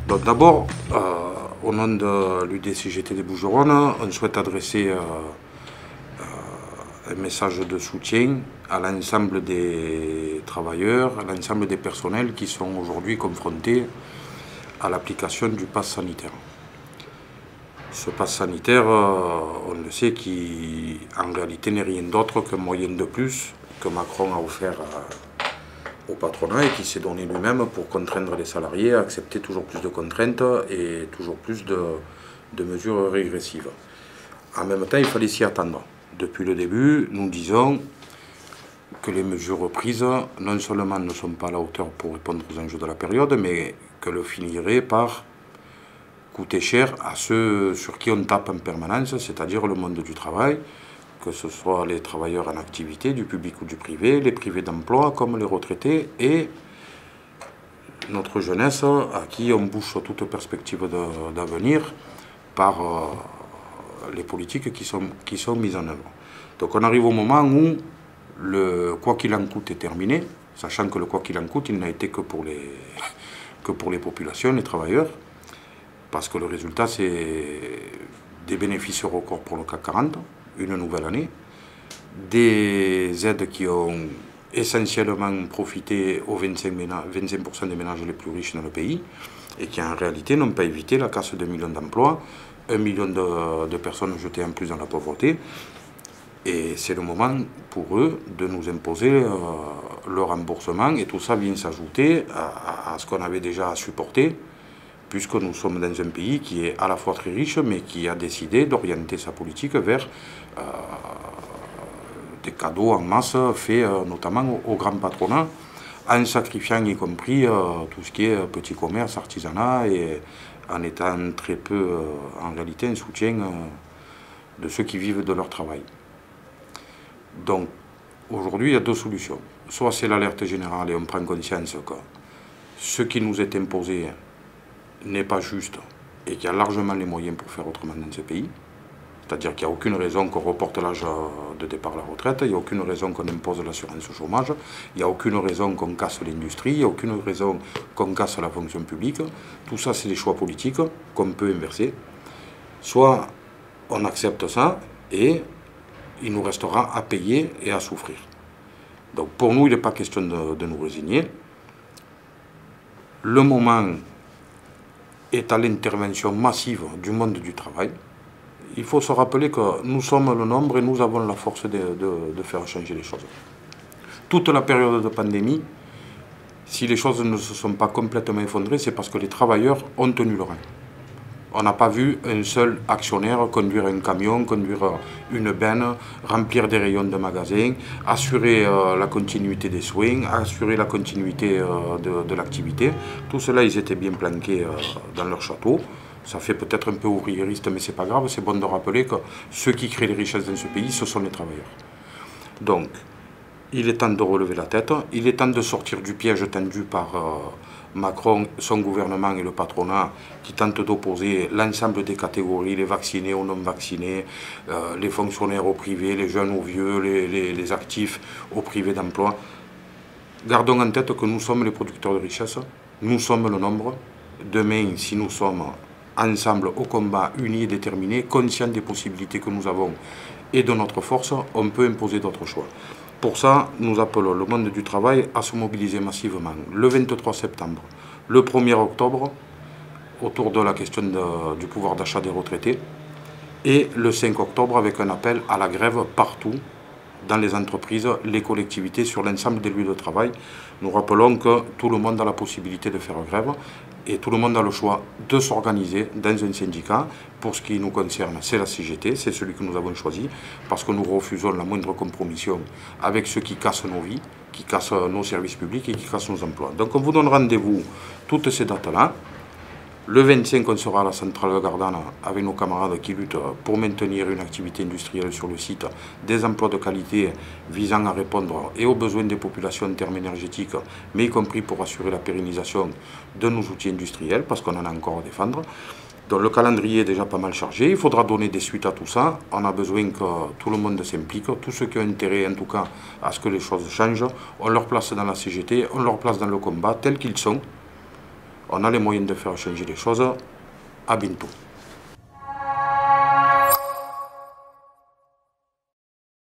Donc d'abord, au nom de l'UDCGT des Bouches-du-Rhône, on souhaite adresser un message de soutien à l'ensemble des travailleurs, à l'ensemble des personnels qui sont aujourd'hui confrontés à l'application du pass sanitaire. Ce pass sanitaire, on le sait, qui en réalité n'est rien d'autre qu'un moyen de plus que Macron a offert au patronat et qui s'est donné lui-même pour contraindre les salariés à accepter toujours plus de contraintes et toujours plus de mesures régressives. En même temps, il fallait s'y attendre. Depuis le début, nous disons que les mesures prises non seulement ne sont pas à la hauteur pour répondre aux enjeux de la période, mais qu'elles finiraient par coûter cher à ceux sur qui on tape en permanence, c'est-à-dire le monde du travail, que ce soit les travailleurs en activité, du public ou du privé, les privés d'emploi comme les retraités et notre jeunesse à qui on bouche toute perspective d'avenir par les politiques qui sont mises en œuvre. Donc on arrive au moment où le quoi qu'il en coûte est terminé, sachant que le quoi qu'il en coûte, il n'a été que pour les populations, les travailleurs, parce que le résultat c'est des bénéfices records pour le CAC 40, une nouvelle année, des aides qui ont essentiellement profité aux 25% des ménages les plus riches dans le pays et qui en réalité n'ont pas évité la casse de millions d'emplois, 1 million de personnes jetées en plus dans la pauvreté. Et c'est le moment pour eux de nous imposer le remboursement et tout ça vient s'ajouter à ce qu'on avait déjà à supporter puisque nous sommes dans un pays qui est à la fois très riche, mais qui a décidé d'orienter sa politique vers des cadeaux en masse faits notamment au grand patronat, en sacrifiant y compris tout ce qui est petit commerce, artisanat, et en étant très peu, en réalité, un soutien de ceux qui vivent de leur travail. Donc, aujourd'hui, il y a deux solutions. Soit c'est l'alerte générale et on prend conscience que ce qui nous est imposé n'est pas juste et qu'il y a largement les moyens pour faire autrement dans ce pays. C'est-à-dire qu'il n'y a aucune raison qu'on reporte l'âge de départ à la retraite, il n'y a aucune raison qu'on impose l'assurance au chômage, il n'y a aucune raison qu'on casse l'industrie, il n'y a aucune raison qu'on casse la fonction publique. Tout ça, c'est des choix politiques qu'on peut inverser. Soit on accepte ça et il nous restera à payer et à souffrir. Donc pour nous, il n'est pas question de nous résigner. Le moment est à l'intervention massive du monde du travail. Il faut se rappeler que nous sommes le nombre et nous avons la force de faire changer les choses. Toute la période de pandémie, si les choses ne se sont pas complètement effondrées, c'est parce que les travailleurs ont tenu le rang. On n'a pas vu un seul actionnaire conduire un camion, conduire une benne, remplir des rayons de magasins, assurer la continuité des soins, assurer la continuité de l'activité. Tout cela, ils étaient bien planqués dans leur château. Ça fait peut-être un peu ouvriériste, mais c'est pas grave. C'est bon de rappeler que ceux qui créent les richesses dans ce pays, ce sont les travailleurs. Donc, il est temps de relever la tête. Il est temps de sortir du piège tendu par Macron, son gouvernement et le patronat qui tentent d'opposer l'ensemble des catégories, les vaccinés aux non-vaccinés, les fonctionnaires aux privés, les jeunes aux vieux, les actifs aux privés d'emploi. Gardons en tête que nous sommes les producteurs de richesse, nous sommes le nombre. Demain, si nous sommes ensemble au combat, unis et déterminés, conscients des possibilités que nous avons et de notre force, on peut imposer d'autres choix. Pour ça, nous appelons le monde du travail à se mobiliser massivement. Le 23 septembre, le 1er octobre, autour de la question du pouvoir d'achat des retraités, et le 5 octobre avec un appel à la grève partout, dans les entreprises, les collectivités, sur l'ensemble des lieux de travail. Nous rappelons que tout le monde a la possibilité de faire grève et tout le monde a le choix de s'organiser dans un syndicat. Pour ce qui nous concerne, c'est la CGT, c'est celui que nous avons choisi, parce que nous refusons la moindre compromission avec ceux qui cassent nos vies, qui cassent nos services publics et qui cassent nos emplois. Donc on vous donne rendez-vous toutes ces dates-là. Le 25, on sera à la centrale de Gardanne avec nos camarades qui luttent pour maintenir une activité industrielle sur le site, des emplois de qualité visant à répondre et aux besoins des populations en termes énergétiques, mais y compris pour assurer la pérennisation de nos outils industriels, parce qu'on en a encore à défendre. Donc le calendrier est déjà pas mal chargé, il faudra donner des suites à tout ça. On a besoin que tout le monde s'implique, tous ceux qui ont intérêt en tout cas à ce que les choses changent, on leur place dans la CGT, on leur place dans le combat tel qu'ils sont. On a les moyens de faire changer les choses. À bientôt.